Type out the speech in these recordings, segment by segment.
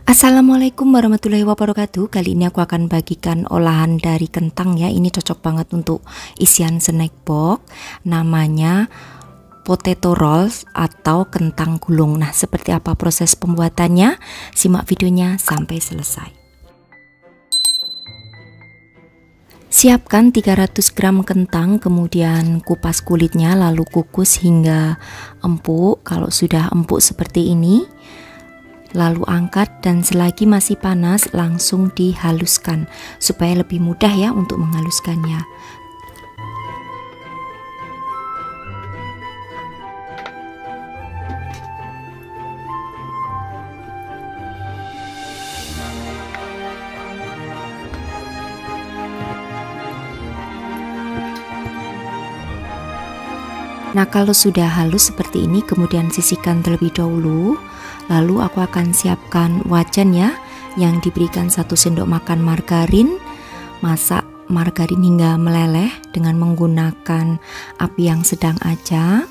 Assalamualaikum warahmatullahi wabarakatuh. Kali ini aku akan bagikan olahan dari kentang ya. Ini cocok banget untuk isian snack box. Namanya potato rolls atau kentang gulung. Nah, seperti apa proses pembuatannya? Simak videonya sampai selesai. Siapkan 300 gram kentang, kemudian kupas kulitnya, lalu kukus hingga empuk. Kalau sudah empuk seperti ini, lalu angkat dan selagi masih panas langsung dihaluskan supaya lebih mudah ya untuk menghaluskannya. Nah, kalau sudah halus seperti ini kemudian sisihkan terlebih dahulu. Lalu aku akan siapkan wajan ya, yang diberikan 1 sendok makan margarin. Masak margarin hingga meleleh dengan menggunakan api yang sedang aja.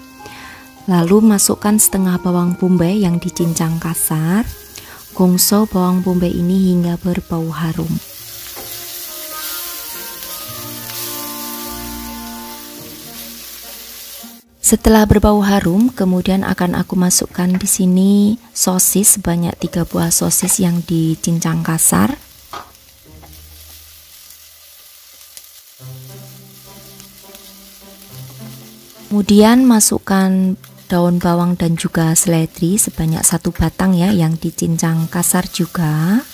Lalu masukkan setengah bawang bombay yang dicincang kasar. Gongso bawang bombay ini hingga berbau harum. Setelah berbau harum, kemudian akan aku masukkan di sini sosis sebanyak 3 buah sosis yang dicincang kasar. Kemudian masukkan daun bawang dan juga seledri sebanyak 1 batang ya yang dicincang kasar juga.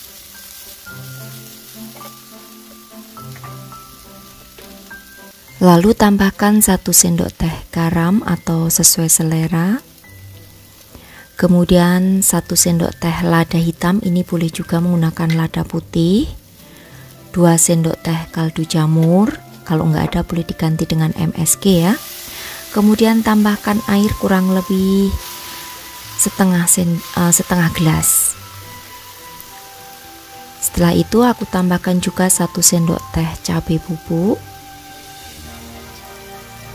Lalu tambahkan 1 sendok teh garam atau sesuai selera. Kemudian 1 sendok teh lada hitam, ini boleh juga menggunakan lada putih. 2 sendok teh kaldu jamur, kalau nggak ada boleh diganti dengan MSG ya. Kemudian tambahkan air kurang lebih setengah gelas. Setelah itu aku tambahkan juga 1 sendok teh cabai bubuk,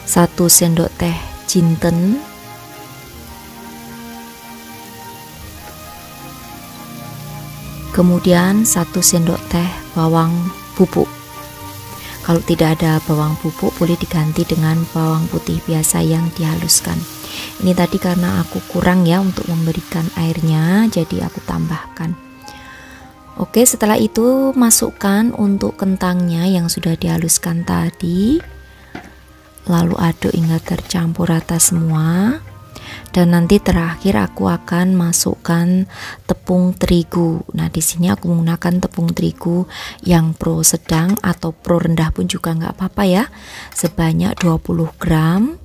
1 sendok teh jinten, kemudian 1 sendok teh bawang bubuk. Kalau tidak ada bawang bubuk boleh diganti dengan bawang putih biasa yang dihaluskan. Ini tadi karena aku kurang ya untuk memberikan airnya, jadi aku tambahkan. Oke, setelah itu masukkan untuk kentangnya yang sudah dihaluskan tadi. Lalu aduk hingga tercampur rata semua. Dan nanti terakhir aku akan masukkan tepung terigu. Nah, di sini aku menggunakan tepung terigu yang pro sedang atau pro rendah pun juga nggak apa-apa ya. Sebanyak 20 gram.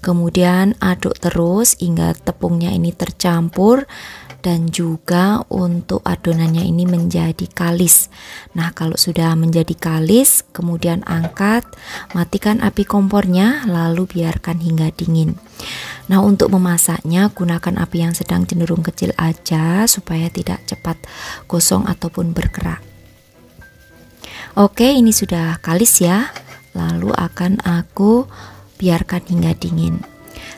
Kemudian aduk terus hingga tepungnya ini tercampur dan juga untuk adonannya ini menjadi kalis. Nah, kalau sudah menjadi kalis, kemudian angkat, matikan api kompornya, lalu biarkan hingga dingin. Nah, untuk memasaknya gunakan api yang sedang cenderung kecil aja supaya tidak cepat gosong ataupun berkerak. Oke, ini sudah kalis ya. Lalu akan aku biarkan hingga dingin.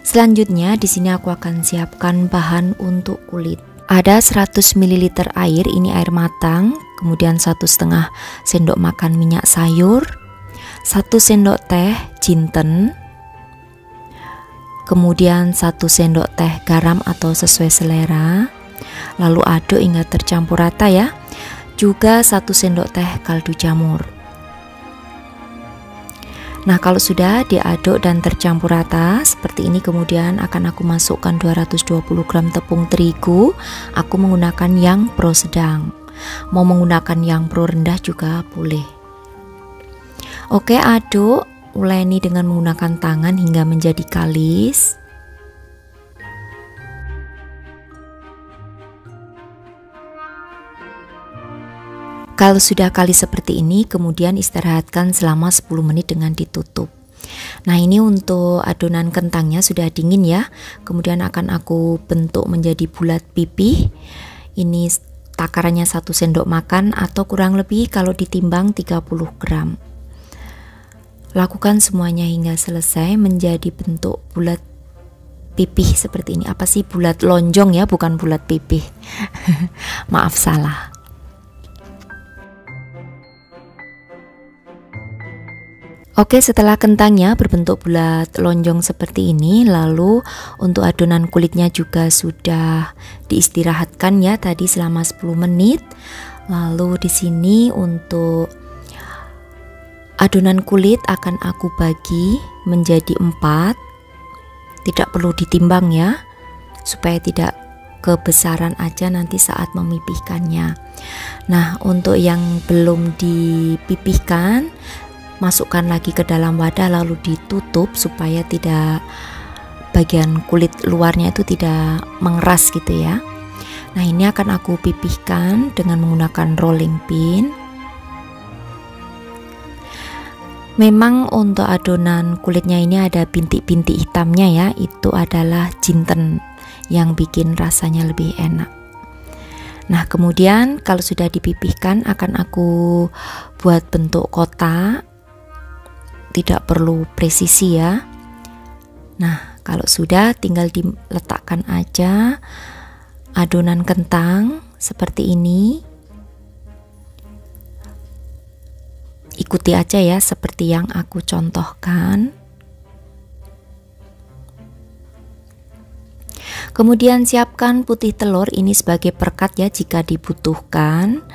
Selanjutnya di sini aku akan siapkan bahan untuk kulit. Ada 100 ml air, ini air matang, kemudian 1,5 sendok makan minyak sayur, 1 sendok teh jinten, kemudian 1 sendok teh garam atau sesuai selera. Lalu aduk hingga tercampur rata ya. Juga 1 sendok teh kaldu jamur. Nah, kalau sudah diaduk dan tercampur rata seperti ini, kemudian akan aku masukkan 220 gram tepung terigu. Aku menggunakan yang pro sedang. Mau menggunakan yang pro rendah juga boleh. Oke, aduk, uleni dengan menggunakan tangan hingga menjadi kalis. Kalau sudah kalis seperti ini, kemudian istirahatkan selama 10 menit dengan ditutup. Nah, ini untuk adonan kentangnya sudah dingin ya. Kemudian akan aku bentuk menjadi bulat pipih. Ini takarannya 1 sendok makan atau kurang lebih kalau ditimbang 30 gram. Lakukan semuanya hingga selesai menjadi bentuk bulat pipih seperti ini. Apa sih, bulat lonjong ya, bukan bulat pipih. Maaf, salah. Oke, setelah kentangnya berbentuk bulat lonjong seperti ini, lalu untuk adonan kulitnya juga sudah diistirahatkan ya tadi selama 10 menit. Lalu di sini untuk adonan kulit akan aku bagi menjadi 4. Tidak perlu ditimbang ya, supaya tidak kebesaran aja nanti saat memipihkannya. Nah, untuk yang belum dipipihkan, masukkan lagi ke dalam wadah lalu ditutup supaya tidak, bagian kulit luarnya itu tidak mengeras gitu ya. Nah, ini akan aku pipihkan dengan menggunakan rolling pin. Memang untuk adonan kulitnya ini ada bintik-bintik hitamnya ya, itu adalah jinten yang bikin rasanya lebih enak. Nah, kemudian kalau sudah dipipihkan akan aku buat bentuk kotak, tidak perlu presisi ya. Nah, kalau sudah tinggal diletakkan aja adonan kentang seperti ini. Ikuti aja ya seperti yang aku contohkan. Kemudian siapkan putih telur ini sebagai perekat ya jika dibutuhkan.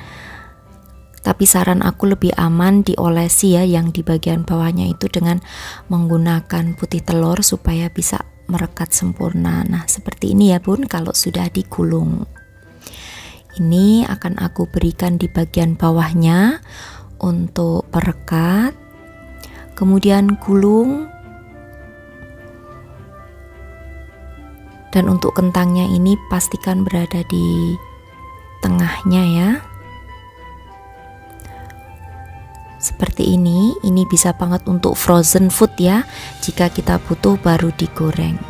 Tapi saran aku lebih aman diolesi ya yang di bagian bawahnya itu dengan menggunakan putih telur supaya bisa merekat sempurna. Nah, seperti ini ya Bun kalau sudah digulung. Ini akan aku berikan di bagian bawahnya untuk perekat, kemudian gulung, dan untuk kentangnya ini pastikan berada di tengahnya ya, seperti ini bisa banget untuk frozen food ya, jika kita butuh baru digoreng.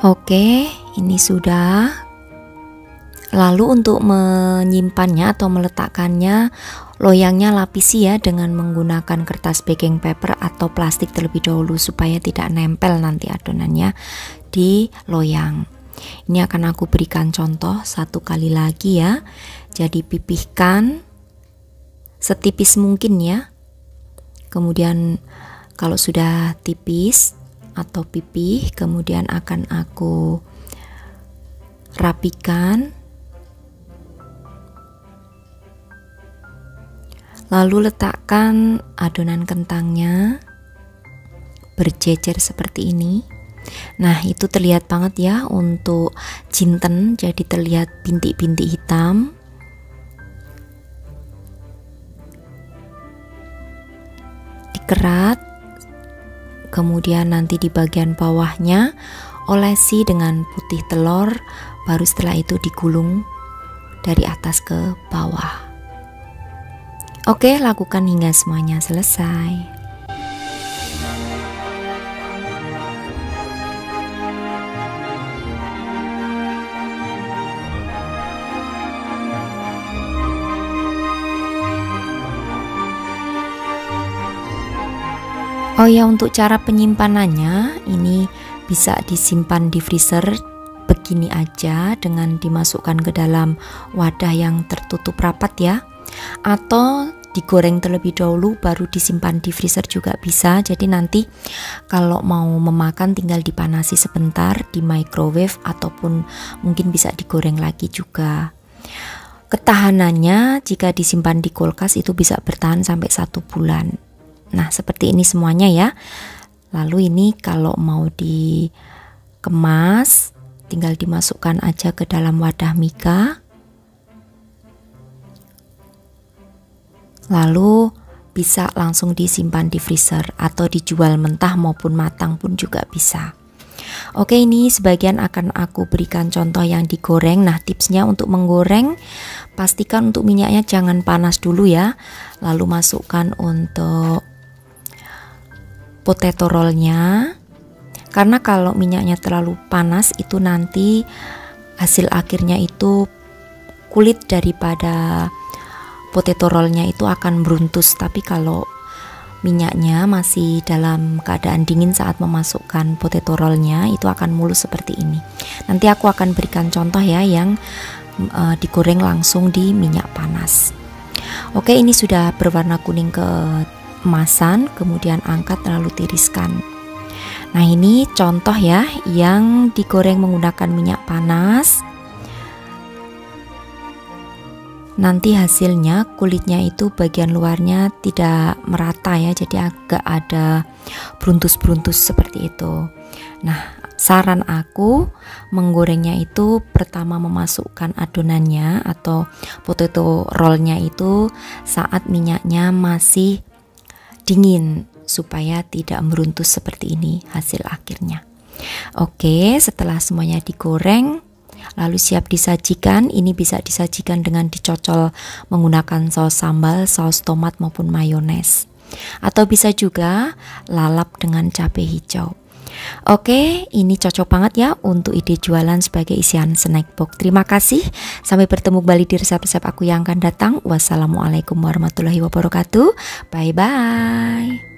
Oke, ini sudah. Lalu untuk menyimpannya atau meletakkannya, loyangnya lapisi ya dengan menggunakan kertas baking paper atau plastik terlebih dahulu supaya tidak nempel nanti adonannya di loyang. Ini akan aku berikan contoh satu kali lagi ya. Jadi pipihkan setipis mungkin ya. Kemudian kalau sudah tipis atau pipih, kemudian akan aku rapikan, lalu letakkan adonan kentangnya berjejer seperti ini. Nah, itu terlihat banget ya untuk jinten, jadi terlihat bintik-bintik hitam. Dikerat, kemudian nanti di bagian bawahnya olesi dengan putih telur, baru setelah itu digulung dari atas ke bawah. Oke, lakukan hingga semuanya selesai. Oh ya, untuk cara penyimpanannya ini bisa disimpan di freezer begini aja dengan dimasukkan ke dalam wadah yang tertutup rapat ya, atau digoreng terlebih dahulu baru disimpan di freezer juga bisa. Jadi nanti kalau mau memakan tinggal dipanasi sebentar di microwave ataupun mungkin bisa digoreng lagi juga. Ketahanannya jika disimpan di kulkas itu bisa bertahan sampai 1 bulan. Nah, seperti ini semuanya ya. Lalu ini kalau mau dikemas tinggal dimasukkan aja ke dalam wadah mika. Lalu bisa langsung disimpan di freezer atau dijual mentah maupun matang pun juga bisa. Oke, ini sebagian akan aku berikan contoh yang digoreng. Nah, tipsnya untuk menggoreng, pastikan untuk minyaknya jangan panas dulu ya. Lalu masukkan untuk potato rollnya. Karena kalau minyaknya terlalu panas itu nanti hasil akhirnya itu kulit daripada potato rollnya itu akan beruntus. Tapi kalau minyaknya masih dalam keadaan dingin saat memasukkan potato rollnya, itu akan mulus seperti ini. Nanti aku akan berikan contoh ya yang digoreng langsung di minyak panas. Oke, ini sudah berwarna kuning keemasan, kemudian angkat lalu tiriskan. Nah, ini contoh ya yang digoreng menggunakan minyak panas. Nanti hasilnya kulitnya itu bagian luarnya tidak merata ya, jadi agak ada beruntus-beruntus seperti itu. Nah, saran aku menggorengnya itu pertama memasukkan adonannya atau potato rollnya itu saat minyaknya masih dingin supaya tidak meruntus seperti ini hasil akhirnya. Oke, setelah semuanya digoreng lalu siap disajikan. Ini bisa disajikan dengan dicocol menggunakan saus sambal, saus tomat maupun mayones, atau bisa juga lalap dengan cabai hijau. Oke, ini cocok banget ya untuk ide jualan sebagai isian snack box. Terima kasih, sampai bertemu kembali di resep-resep aku yang akan datang. Wassalamualaikum warahmatullahi wabarakatuh. Bye bye.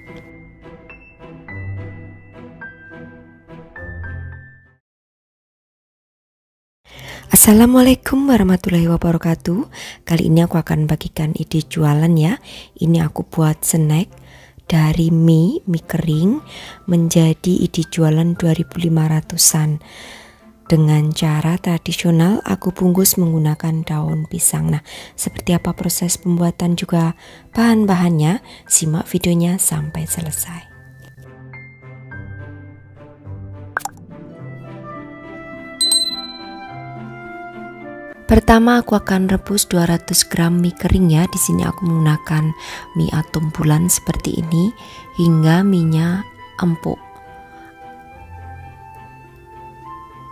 Assalamualaikum warahmatullahi wabarakatuh. Kali ini aku akan bagikan ide jualan ya. Ini aku buat snack dari mie kering menjadi ide jualan 2.500-an. Dengan cara tradisional aku bungkus menggunakan daun pisang. Nah, seperti apa proses pembuatan juga bahan-bahannya? Simak videonya sampai selesai. Pertama aku akan rebus 200 gram mie kering ya. Di sini aku menggunakan mie atom bulan seperti ini hingga minyak empuk.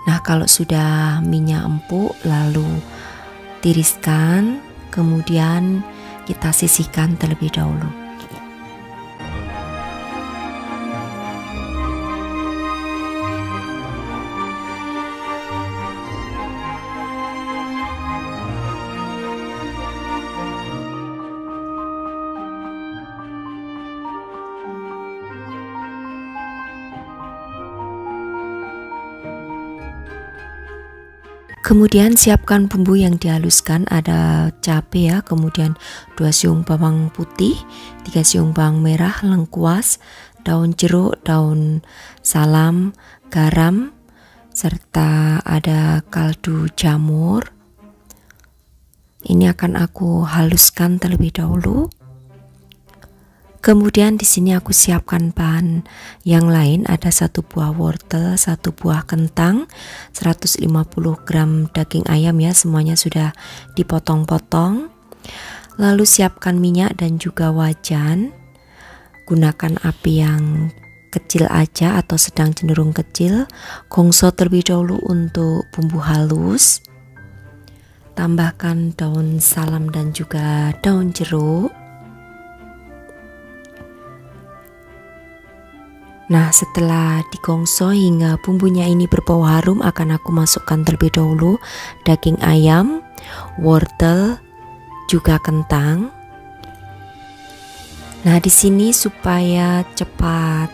Nah, kalau sudah minyak empuk lalu tiriskan, kemudian kita sisihkan terlebih dahulu. Kemudian siapkan bumbu yang dihaluskan, ada cabai ya, kemudian 2 siung bawang putih, 3 siung bawang merah, lengkuas, daun jeruk, daun salam, garam, serta ada kaldu jamur. Ini akan aku haluskan terlebih dahulu. Kemudian di sini aku siapkan bahan yang lain, ada 1 buah wortel, 1 buah kentang, 150 gram daging ayam ya, semuanya sudah dipotong-potong. Lalu siapkan minyak dan juga wajan. Gunakan api yang kecil aja atau sedang cenderung kecil. Gongso terlebih dahulu untuk bumbu halus. Tambahkan daun salam dan juga daun jeruk. Nah, setelah digongso hingga bumbunya ini berbau harum, akan aku masukkan terlebih dahulu daging ayam, wortel, juga kentang. Nah, di sini supaya cepat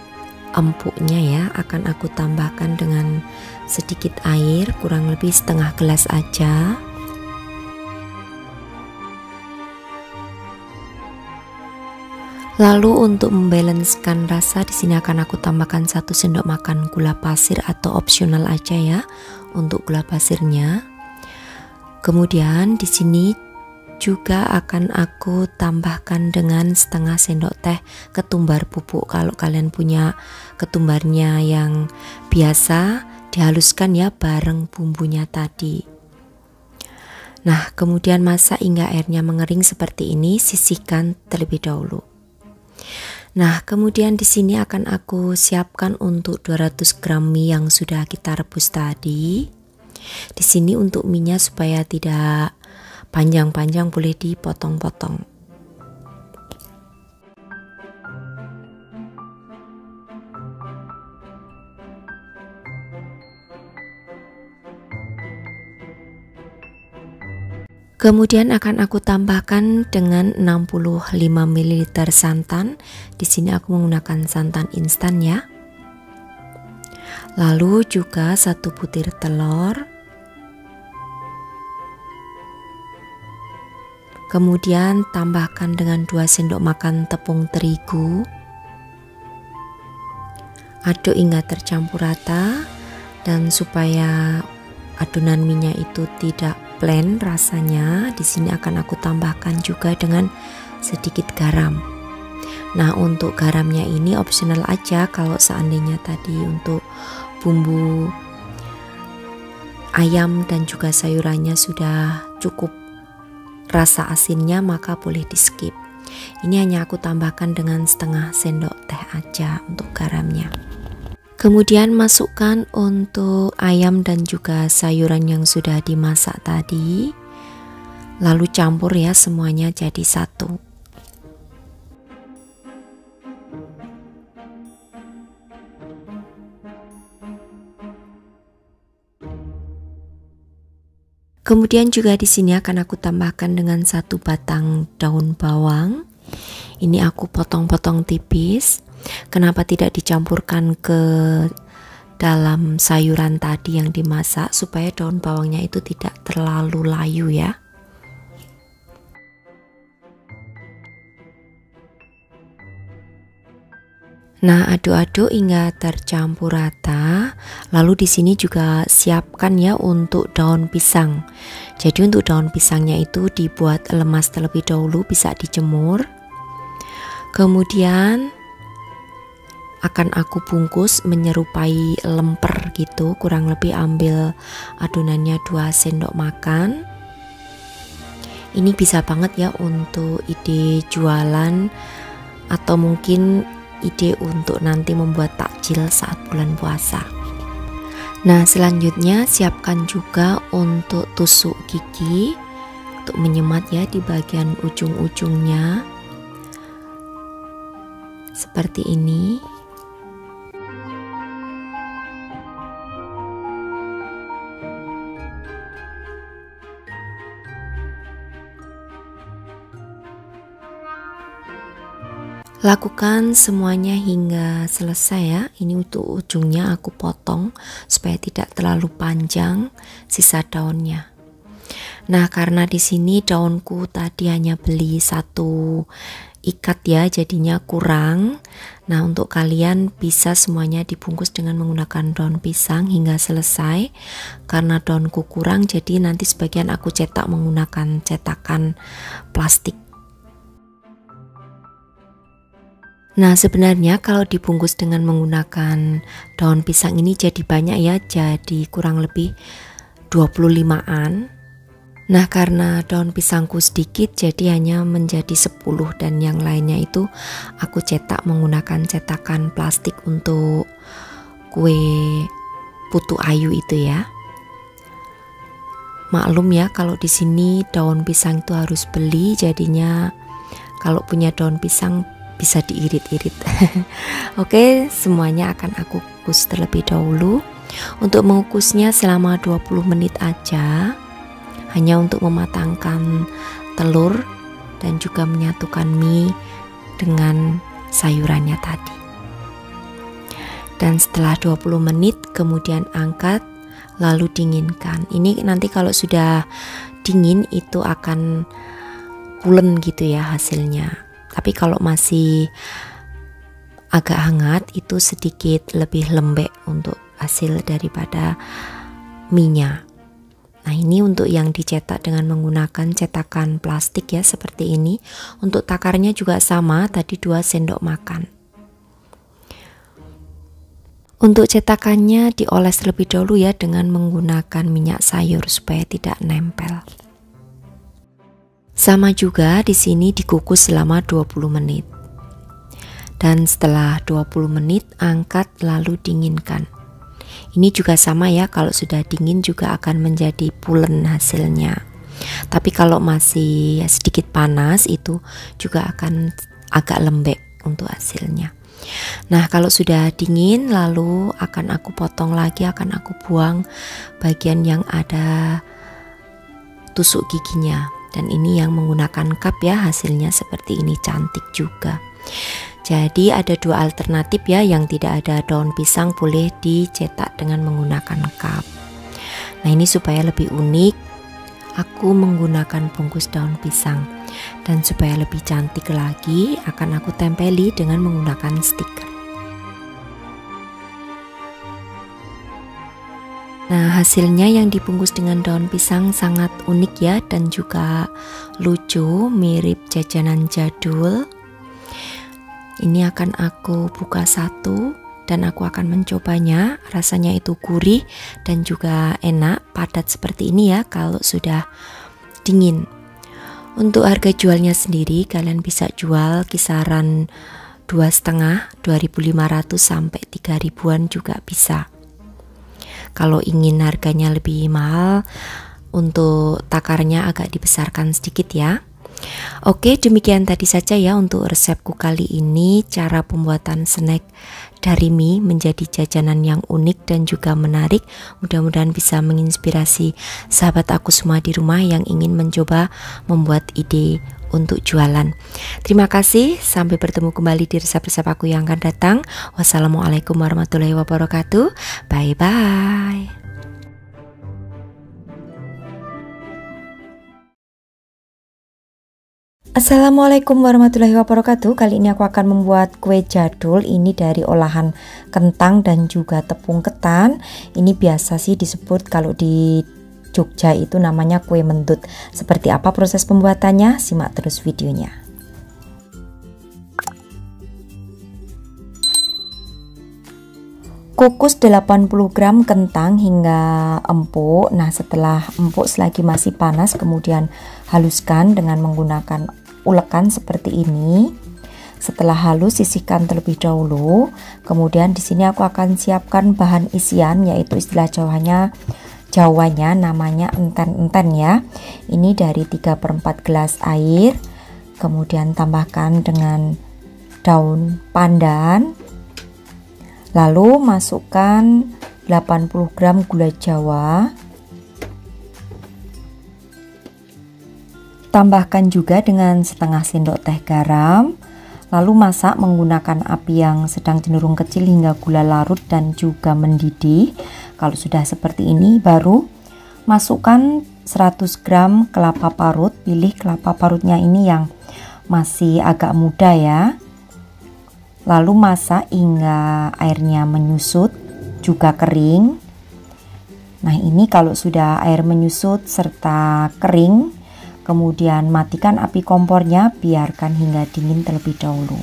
empuknya ya, akan aku tambahkan dengan sedikit air, kurang lebih setengah gelas aja. Lalu untuk membalanskan rasa, di sini akan aku tambahkan 1 sendok makan gula pasir atau opsional aja ya untuk gula pasirnya. Kemudian di sini juga akan aku tambahkan dengan setengah sendok teh ketumbar bubuk. Kalau kalian punya ketumbarnya yang biasa, dihaluskan ya bareng bumbunya tadi. Nah, kemudian masak hingga airnya mengering seperti ini, sisihkan terlebih dahulu. Nah, kemudian di sini akan aku siapkan untuk 200 gram mie yang sudah kita rebus tadi. Di sini untuk mie-nya supaya tidak panjang-panjang boleh dipotong-potong. Kemudian akan aku tambahkan dengan 65 ml santan. Di sini aku menggunakan santan instan ya. Lalu juga 1 butir telur. Kemudian tambahkan dengan 2 sendok makan tepung terigu. Aduk hingga tercampur rata, dan supaya adonan minyak itu tidak plain rasanya, di sini akan aku tambahkan juga dengan sedikit garam. Nah, untuk garamnya ini optional aja. Kalau seandainya tadi untuk bumbu ayam dan juga sayurannya sudah cukup rasa asinnya, maka boleh di skip. Ini hanya aku tambahkan dengan setengah sendok teh aja untuk garamnya. Kemudian masukkan untuk ayam dan juga sayuran yang sudah dimasak tadi. Lalu campur ya semuanya jadi satu. Kemudian juga di sini akan aku tambahkan dengan 1 batang daun bawang. Ini aku potong-potong tipis. Kenapa tidak dicampurkan ke dalam sayuran tadi yang dimasak, supaya daun bawangnya itu tidak terlalu layu ya. Nah, aduk-aduk hingga tercampur rata. Lalu di sini juga siapkan ya untuk daun pisang. Jadi untuk daun pisangnya itu dibuat lemas terlebih dahulu, bisa dijemur. Kemudian akan aku bungkus menyerupai lemper gitu, kurang lebih ambil adonannya 2 sendok makan. Ini bisa banget ya untuk ide jualan atau mungkin ide untuk nanti membuat takjil saat bulan puasa. Nah, selanjutnya siapkan juga untuk tusuk gigi untuk menyemat ya di bagian ujung-ujungnya. Seperti ini. Lakukan semuanya hingga selesai ya. Ini untuk ujungnya aku potong supaya tidak terlalu panjang sisa daunnya. Nah, karena di sini daunku tadi hanya beli 1 ikat ya, jadinya kurang. Nah, untuk kalian bisa semuanya dibungkus dengan menggunakan daun pisang hingga selesai. Karena daunku kurang, jadi nanti sebagian aku cetak menggunakan cetakan plastik. Nah, sebenarnya kalau dibungkus dengan menggunakan daun pisang ini jadi banyak ya, jadi kurang lebih 25-an. Nah, karena daun pisangku sedikit jadi hanya menjadi 10, dan yang lainnya itu aku cetak menggunakan cetakan plastik untuk kue putu ayu itu ya. Maklum ya, kalau di sini daun pisang itu harus beli, jadinya kalau punya daun pisang bisa diirit-irit. Oke, semuanya akan aku kukus terlebih dahulu. Untuk mengukusnya selama 20 menit aja, hanya untuk mematangkan telur dan juga menyatukan mie dengan sayurannya tadi. Dan setelah 20 menit kemudian angkat, lalu dinginkan. Ini nanti kalau sudah dingin itu akan pulen gitu ya hasilnya. Tapi kalau masih agak hangat itu sedikit lebih lembek untuk hasil daripada mie-nya. Nah, ini untuk yang dicetak dengan menggunakan cetakan plastik ya, seperti ini. Untuk takarnya juga sama, tadi 2 sendok makan. Untuk cetakannya dioles terlebih dahulu ya dengan menggunakan minyak sayur supaya tidak nempel. Sama juga di sini dikukus selama 20 menit. Dan setelah 20 menit angkat lalu dinginkan. Ini juga sama ya, kalau sudah dingin juga akan menjadi pulen hasilnya. Tapi kalau masih sedikit panas itu juga akan agak lembek untuk hasilnya. Nah, kalau sudah dingin lalu akan aku potong lagi, akan aku buang bagian yang ada tusuk giginya. Dan ini yang menggunakan cup ya, hasilnya seperti ini, cantik juga. Jadi ada dua alternatif ya, yang tidak ada daun pisang boleh dicetak dengan menggunakan cup. Nah, ini supaya lebih unik, aku menggunakan bungkus daun pisang. Dan supaya lebih cantik lagi, akan aku tempeli dengan menggunakan stiker. Nah, hasilnya yang dibungkus dengan daun pisang sangat unik ya, dan juga lucu, mirip jajanan jadul. Ini akan aku buka satu dan aku akan mencobanya. Rasanya itu gurih dan juga enak, padat seperti ini ya kalau sudah dingin. Untuk harga jualnya sendiri kalian bisa jual kisaran 2,5, 2.500 sampai 3.000-an juga bisa. Kalau ingin harganya lebih mahal, untuk takarnya agak dibesarkan sedikit ya. Oke, demikian tadi saja ya untuk resepku kali ini, cara pembuatan snack dari mie menjadi jajanan yang unik dan juga menarik. Mudah-mudahan bisa menginspirasi sahabat aku semua di rumah yang ingin mencoba membuat ide untuk jualan. Terima kasih, sampai bertemu kembali di resep-resep aku yang akan datang. Wassalamualaikum warahmatullahi wabarakatuh. Bye bye. Assalamualaikum warahmatullahi wabarakatuh. Kali ini aku akan membuat kue jadul. Ini dari olahan kentang dan juga tepung ketan. Ini biasa sih disebut kalau di Jogja itu namanya kue mendut. Seperti apa proses pembuatannya? Simak terus videonya. Kukus 80 gram kentang hingga empuk. Nah, setelah empuk selagi masih panas, kemudian haluskan dengan menggunakan ulekan seperti ini. Setelah halus, sisihkan terlebih dahulu. Kemudian di sini aku akan siapkan bahan isian, yaitu istilah Jawanya namanya enten-enten ya. Ini dari 3/4 gelas air. Kemudian tambahkan dengan daun pandan. Lalu masukkan 80 gram gula Jawa. Tambahkan juga dengan setengah sendok teh garam. Lalu masak menggunakan api yang sedang cenderung kecil hingga gula larut dan juga mendidih. Kalau sudah seperti ini, baru masukkan 100 gram kelapa parut. Pilih kelapa parutnya ini yang masih agak muda ya. Lalu masak hingga airnya menyusut juga kering. Nah, ini kalau sudah air menyusut serta kering, kemudian matikan api kompornya, biarkan hingga dingin terlebih dahulu.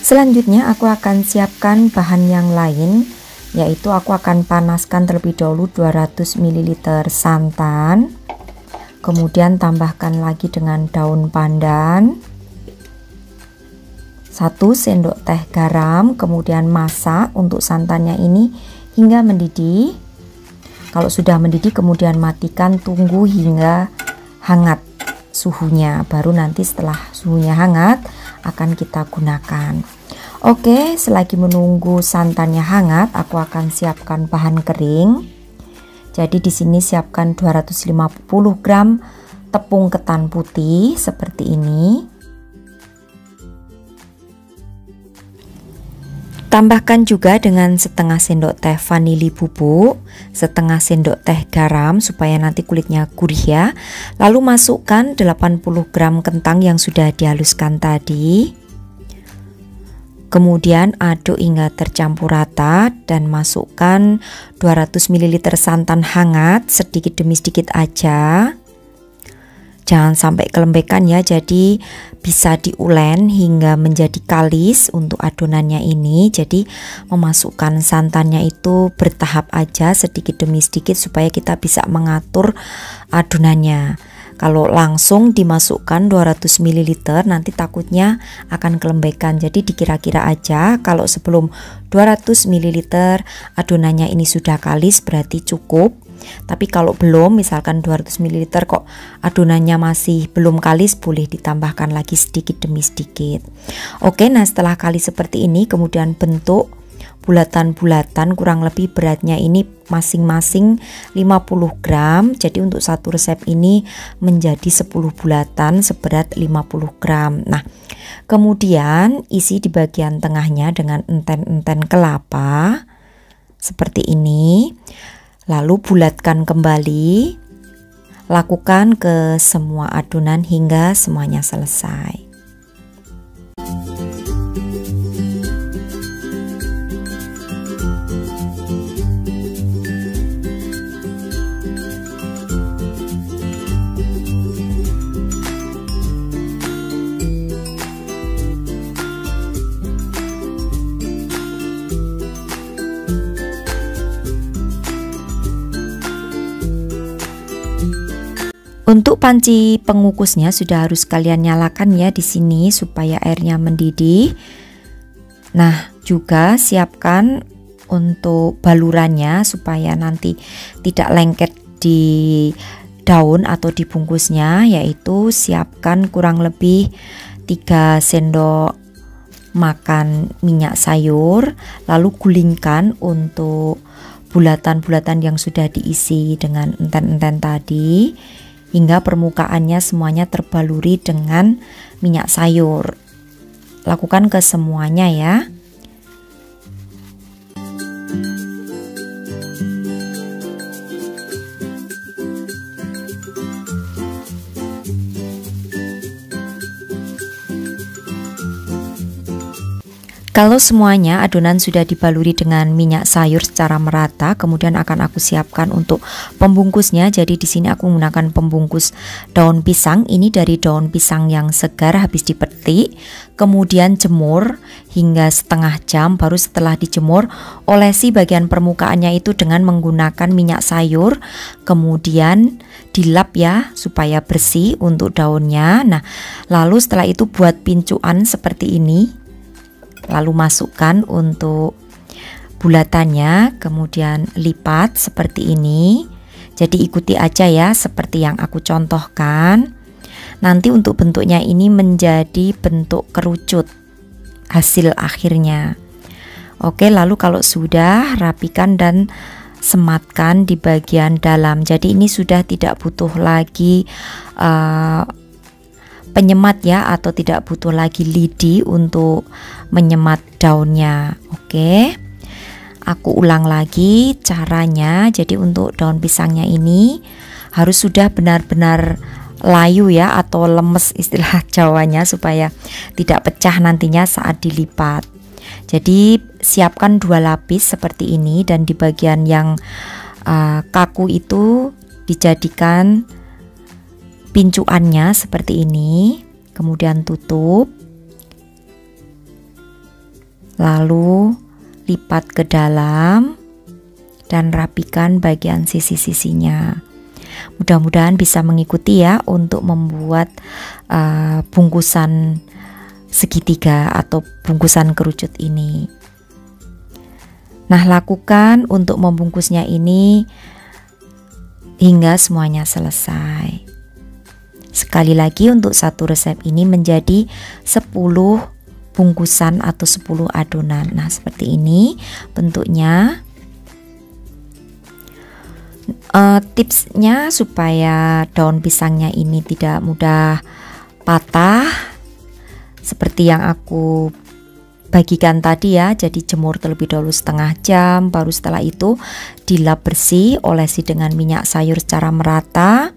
Selanjutnya aku akan siapkan bahan yang lain, yaitu aku akan panaskan terlebih dahulu 200 ml santan. Kemudian tambahkan lagi dengan daun pandan, 1 sendok teh garam. Kemudian masak untuk santannya ini hingga mendidih. Kalau sudah mendidih kemudian matikan, tunggu hingga hangat suhunya. Baru nanti setelah suhunya hangat akan kita gunakan. Oke, selagi menunggu santannya hangat, aku akan siapkan bahan kering. Jadi di sini siapkan 250 gram tepung ketan putih seperti ini. Tambahkan juga dengan setengah sendok teh vanili bubuk, setengah sendok teh garam supaya nanti kulitnya gurih ya. Lalu masukkan 80 gram kentang yang sudah dihaluskan tadi. Kemudian aduk hingga tercampur rata dan masukkan 200 ml santan hangat sedikit demi sedikit aja. jangan sampai kelembekan ya, jadi bisa diulen hingga menjadi kalis untuk adonannya ini. Jadi memasukkan santannya itu bertahap aja, sedikit demi sedikit, supaya kita bisa mengatur adonannya. Kalau langsung dimasukkan 200 ml nanti takutnya akan kelembekan. Jadi dikira-kira aja, kalau sebelum 200 ml adonannya ini sudah kalis berarti cukup. Tapi kalau belum, misalkan 200 ml kok adonannya masih belum kalis, boleh ditambahkan lagi sedikit demi sedikit. Oke, nah setelah kalis seperti ini, kemudian bentuk bulatan-bulatan, kurang lebih beratnya ini masing-masing 50 gram. Jadi untuk satu resep ini menjadi 10 bulatan seberat 50 gram. Nah, kemudian isi di bagian tengahnya dengan enten-enten kelapa seperti ini. Lalu bulatkan kembali. Lakukan ke semua adonan hingga semuanya selesai. Untuk panci pengukusnya sudah harus kalian nyalakan ya di sini supaya airnya mendidih. Nah, juga siapkan untuk balurannya supaya nanti tidak lengket di daun atau di bungkusnya, yaitu siapkan kurang lebih 3 sendok makan minyak sayur, lalu gulingkan untuk bulatan-bulatan yang sudah diisi dengan enten-enten tadi hingga permukaannya semuanya terbaluri dengan minyak sayur. Lakukan ke semuanya ya. Kalau semuanya adonan sudah dibaluri dengan minyak sayur secara merata, kemudian akan aku siapkan untuk pembungkusnya. Jadi di sini aku menggunakan pembungkus daun pisang. Ini dari daun pisang yang segar habis dipetik, kemudian jemur hingga setengah jam. Baru setelah dijemur, olesi bagian permukaannya itu dengan menggunakan minyak sayur, kemudian dilap ya supaya bersih untuk daunnya. Nah, lalu setelah itu buat pincuan seperti ini. Lalu masukkan untuk bulatannya, kemudian lipat seperti ini. Jadi ikuti aja ya seperti yang aku contohkan. Nanti untuk bentuknya ini menjadi bentuk kerucut hasil akhirnya. Oke, lalu kalau sudah, rapikan dan sematkan di bagian dalam. Jadi ini sudah tidak butuh lagi penyemat ya, atau tidak butuh lagi lidi untuk menyemat daunnya. Oke, aku ulang lagi caranya. Jadi untuk daun pisangnya ini harus sudah benar-benar layu ya, atau lemes istilah Jawanya, supaya tidak pecah nantinya saat dilipat. Jadi siapkan 2 lapis seperti ini, dan di bagian yang kaku itu dijadikan pincuannya seperti ini, kemudian tutup, lalu lipat ke dalam dan rapikan bagian sisi-sisinya. Mudah-mudahan bisa mengikuti ya untuk membuat bungkusan segitiga atau bungkusan kerucut ini. Nah, lakukan untuk membungkusnya ini hingga semuanya selesai. Sekali lagi, untuk satu resep ini menjadi 10 bungkusan atau 10 adonan. Nah, seperti ini bentuknya. Tipsnya supaya daun pisangnya ini tidak mudah patah, seperti yang aku bagikan tadi ya. Jadi jemur terlebih dahulu setengah jam, baru setelah itu dilap bersih, olesi dengan minyak sayur secara merata.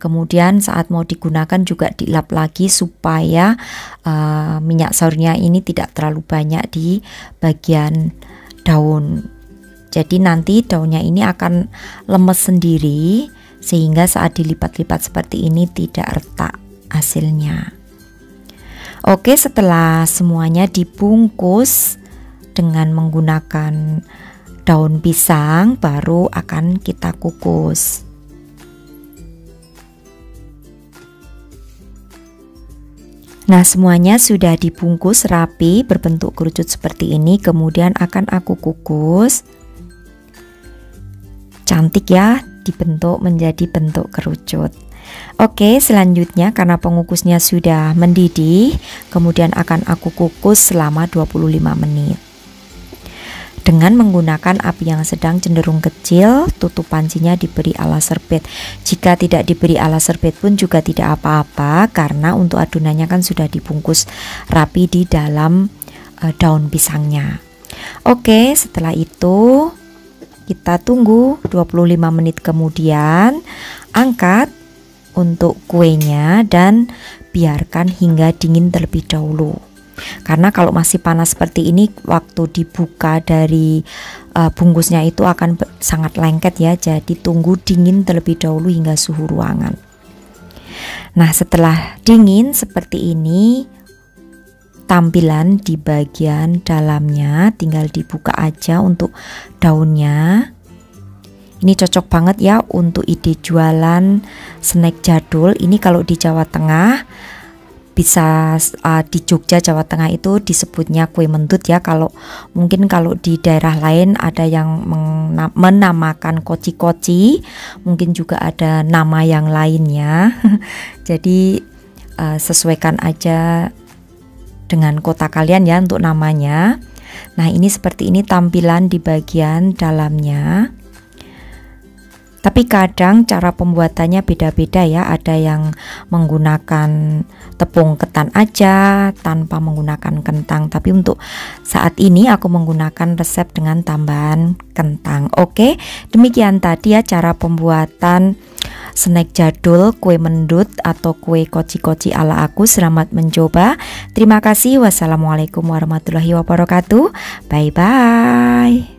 Kemudian saat mau digunakan juga dilap lagi supaya minyak sayurnya ini tidak terlalu banyak di bagian daun. Jadi nanti daunnya ini akan lemes sendiri sehingga saat dilipat-lipat seperti ini tidak retak hasilnya. Oke, setelah semuanya dibungkus dengan menggunakan daun pisang, baru akan kita kukus. Nah, semuanya sudah dibungkus rapi berbentuk kerucut seperti ini, kemudian akan aku kukus. Cantik ya, dibentuk menjadi bentuk kerucut. Oke, selanjutnya karena pengukusnya sudah mendidih, kemudian akan aku kukus selama 25 menit. Dengan menggunakan api yang sedang cenderung kecil, tutup pancinya diberi alas serbet. Jika tidak diberi alas serbet pun juga tidak apa-apa, karena untuk adonannya kan sudah dibungkus rapi di dalam daun pisangnya. Oke, setelah itu kita tunggu 25 menit kemudian, angkat untuk kuenya dan biarkan hingga dingin terlebih dahulu. Karena kalau masih panas seperti ini, waktu dibuka dari bungkusnya itu akan sangat lengket ya. Jadi tunggu dingin terlebih dahulu hingga suhu ruangan. Nah, setelah dingin seperti ini, tampilan di bagian dalamnya tinggal dibuka aja untuk daunnya. Ini cocok banget ya untuk ide jualan snack jadul. Ini kalau di Jawa Tengah, bisa di Jogja, Jawa Tengah itu disebutnya kue mendut ya. Mungkin kalau di daerah lain ada yang menamakan koci-koci, mungkin juga ada nama yang lainnya. Jadi sesuaikan aja dengan kota kalian ya untuk namanya. Nah, ini seperti ini tampilan di bagian dalamnya. Tapi kadang cara pembuatannya beda-beda ya. Ada yang menggunakan tepung ketan aja tanpa menggunakan kentang. Tapi untuk saat ini aku menggunakan resep dengan tambahan kentang. Oke, demikian tadi ya cara pembuatan snack jadul kue mendut atau kue koci-koci ala aku. Selamat mencoba. Terima kasih. Wassalamualaikum warahmatullahi wabarakatuh. Bye-bye.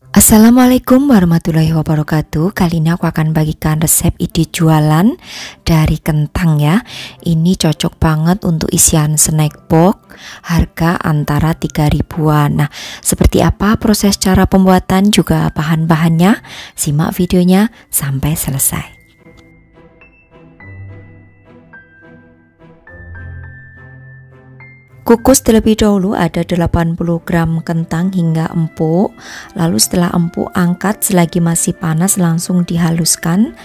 Assalamualaikum warahmatullahi wabarakatuh. Kali ini aku akan bagikan resep ide jualan dari kentang ya. Ini cocok banget untuk isian snack box, harga antara 3 ribuan. Nah, seperti apa proses cara pembuatan juga bahan-bahannya? Simak videonya sampai selesai. Kukus terlebih dahulu ada 80 gram kentang hingga empuk. Lalu setelah empuk angkat, selagi masih panas langsung dihaluskan.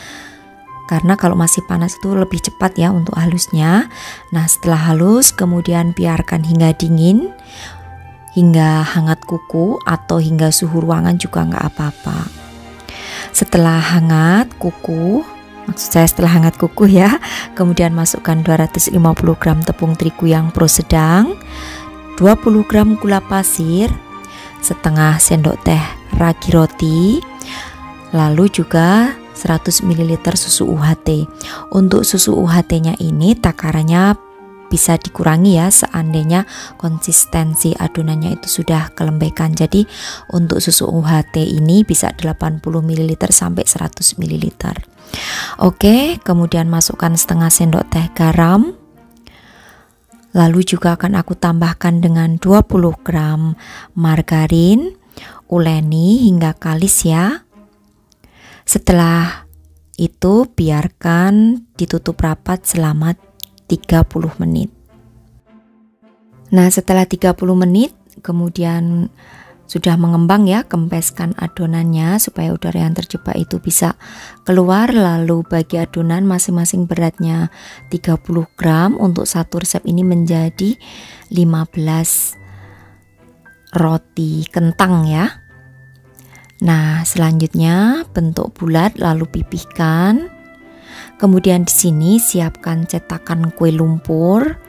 Karena kalau masih panas itu lebih cepat ya untuk halusnya. Nah, setelah halus kemudian biarkan hingga dingin, hingga hangat kuku atau hingga suhu ruangan juga nggak apa-apa. Setelah hangat kuku, maksud saya setelah hangat kuku ya, kemudian masukkan 250 gram tepung terigu yang pro sedang, 20 gram gula pasir, setengah sendok teh ragi roti, lalu juga 100 ml susu UHT. Untuk susu UHT-nya ini takarannya bisa dikurangi ya seandainya konsistensi adonannya itu sudah kelembekan. Jadi untuk susu UHT ini bisa 80 ml sampai 100 ml. Oke, kemudian masukkan setengah sendok teh garam. Lalu juga akan aku tambahkan dengan 20 gram margarin, uleni hingga kalis ya. Setelah itu biarkan ditutup rapat selama 30 menit. Nah, setelah 30 menit kemudian sudah mengembang ya, kempeskan adonannya supaya udara yang terjebak itu bisa keluar. Lalu bagi adonan masing-masing beratnya 30 gram. Untuk satu resep ini menjadi 15 roti kentang ya. Nah, selanjutnya bentuk bulat lalu pipihkan. Kemudian di sini siapkan cetakan kue lumpur.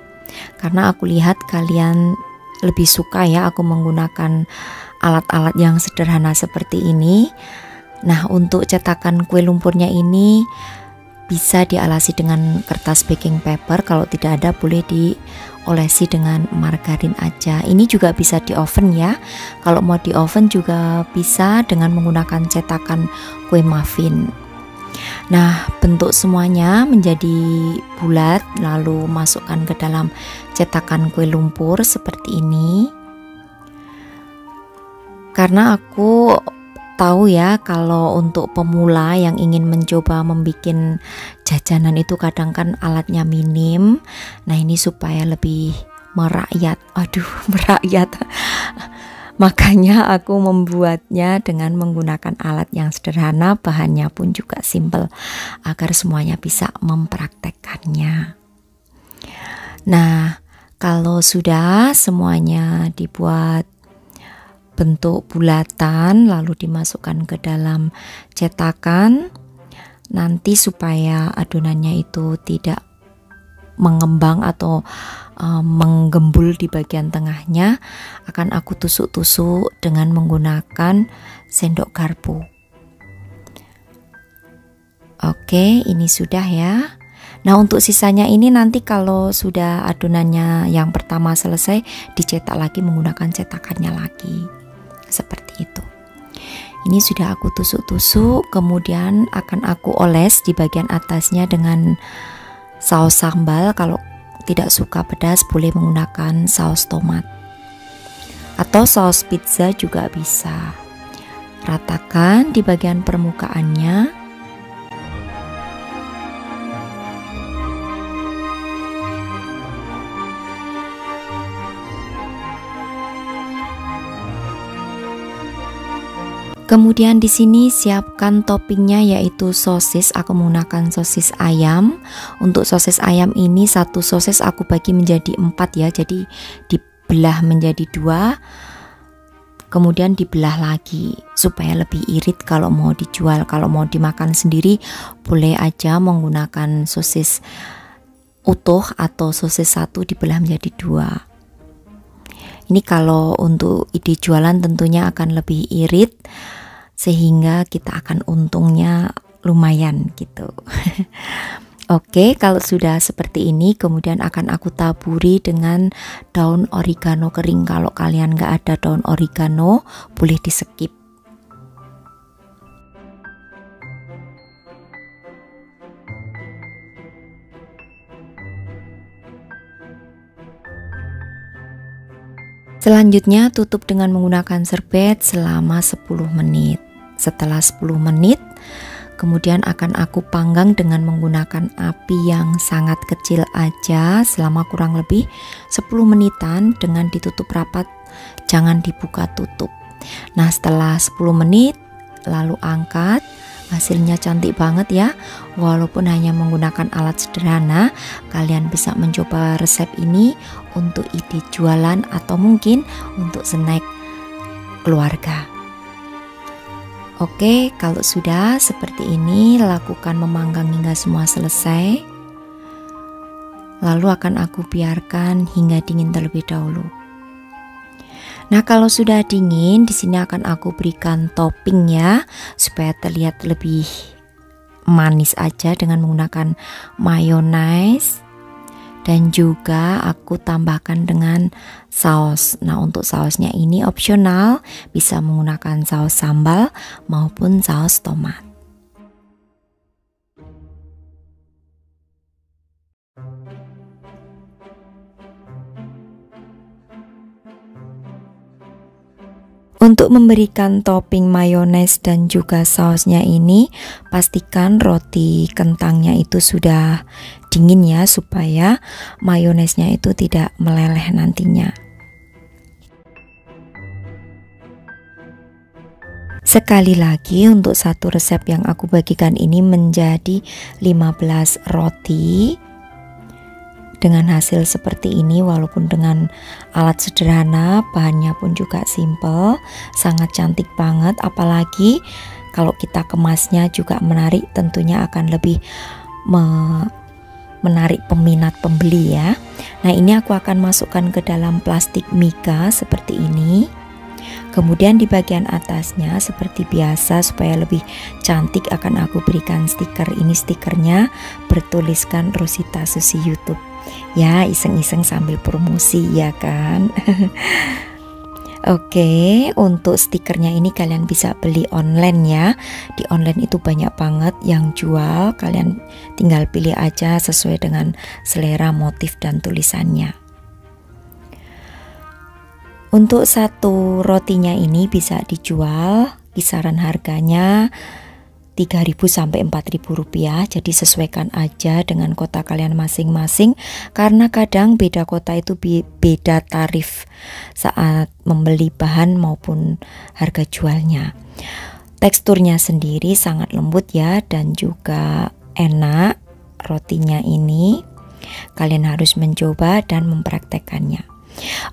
Karena aku lihat kalian lebih suka ya aku menggunakan alat-alat yang sederhana seperti ini. Nah, untuk cetakan kue lumpurnya ini bisa dialasi dengan kertas baking paper. Kalau tidak ada boleh olesi dengan margarin aja. Ini juga bisa di oven ya. Kalau mau di oven juga bisa dengan menggunakan cetakan kue muffin. Nah, bentuk semuanya menjadi bulat, lalu masukkan ke dalam cetakan kue lumpur seperti ini. Karena aku tahu ya, kalau untuk pemula yang ingin mencoba membuat jajanan itu kadang kan alatnya minim. Nah, ini supaya lebih merakyat. Aduh, merakyat. Makanya aku membuatnya dengan menggunakan alat yang sederhana, bahannya pun juga simple agar semuanya bisa mempraktekkannya. Nah, kalau sudah semuanya dibuat bentuk bulatan lalu dimasukkan ke dalam cetakan, nanti supaya adonannya itu tidak mengembang atau menggembul di bagian tengahnya, akan aku tusuk-tusuk dengan menggunakan sendok garpu. Oke, ini sudah ya. Nah, untuk sisanya ini nanti kalau sudah adonannya yang pertama selesai, dicetak lagi menggunakan cetakannya lagi. Seperti itu. Ini sudah aku tusuk-tusuk, kemudian akan aku oles di bagian atasnya dengan saus sambal. Kalau tidak suka pedas boleh menggunakan saus tomat atau saus pizza juga bisa. Ratakan di bagian permukaannya. Kemudian di sini siapkan toppingnya, yaitu sosis. Aku menggunakan sosis ayam. Untuk sosis ayam ini satu sosis aku bagi menjadi 4 ya. Jadi dibelah menjadi 2. Kemudian dibelah lagi supaya lebih irit kalau mau dijual. Kalau mau dimakan sendiri boleh aja menggunakan sosis utuh atau sosis 1 dibelah menjadi 2. Ini kalau untuk ide jualan tentunya akan lebih irit, sehingga kita akan untungnya lumayan gitu. Oke, kalau sudah seperti ini kemudian akan aku taburi dengan daun oregano kering. Kalau kalian nggak ada daun oregano boleh di skip. Selanjutnya tutup dengan menggunakan serbet selama 10 menit. Setelah 10 menit, kemudian akan aku panggang dengan menggunakan api yang sangat kecil aja selama kurang lebih 10 menitan dengan ditutup rapat, jangan dibuka tutup. Nah, setelah 10 menit lalu angkat. Hasilnya cantik banget ya. Walaupun hanya menggunakan alat sederhana, kalian bisa mencoba resep ini untuk ide jualan atau mungkin untuk snack keluarga. Oke, kalau sudah seperti ini, lakukan memanggang hingga semua selesai. Lalu akan aku biarkan hingga dingin terlebih dahulu. Nah, kalau sudah dingin, di sini akan aku berikan topping ya, supaya terlihat lebih manis aja dengan menggunakan mayones. Dan juga aku tambahkan dengan saus. Nah, untuk sausnya ini opsional, bisa menggunakan saus sambal maupun saus tomat. Untuk memberikan topping mayones dan juga sausnya ini, pastikan roti kentangnya itu sudah dingin ya, supaya mayonesnya itu tidak meleleh nantinya. Sekali lagi, untuk satu resep yang aku bagikan ini menjadi 15 roti. Dengan hasil seperti ini, walaupun dengan alat sederhana, bahannya pun juga simple, sangat cantik banget. Apalagi kalau kita kemasnya juga menarik, tentunya akan lebih menarik peminat pembeli ya. Nah, ini aku akan masukkan ke dalam plastik mika seperti ini. Kemudian di bagian atasnya seperti biasa supaya lebih cantik akan aku berikan stiker. Ini stikernya bertuliskan Rosita Susi YouTube. Ya, iseng-iseng sambil promosi ya kan. Oke, untuk stikernya ini kalian bisa beli online ya. Di online itu banyak banget yang jual. Kalian tinggal pilih aja sesuai dengan selera motif dan tulisannya. Untuk satu rotinya ini bisa dijual kisaran harganya 3.000 sampai 4.000 rupiah. Jadi sesuaikan aja dengan kota kalian masing-masing, karena kadang beda kota itu beda tarif saat membeli bahan maupun harga jualnya. Teksturnya sendiri sangat lembut ya, dan juga enak rotinya ini. Kalian harus mencoba dan mempraktekannya.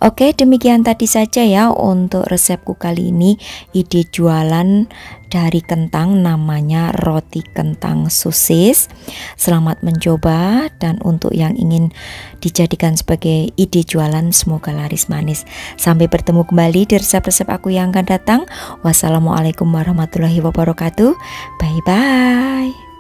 Oke, demikian tadi saja ya untuk resepku kali ini. Ide jualan dari kentang, namanya roti kentang sosis. Selamat mencoba, dan untuk yang ingin dijadikan sebagai ide jualan, semoga laris manis. Sampai bertemu kembali di resep-resep aku yang akan datang. Wassalamualaikum warahmatullahi wabarakatuh. Bye bye.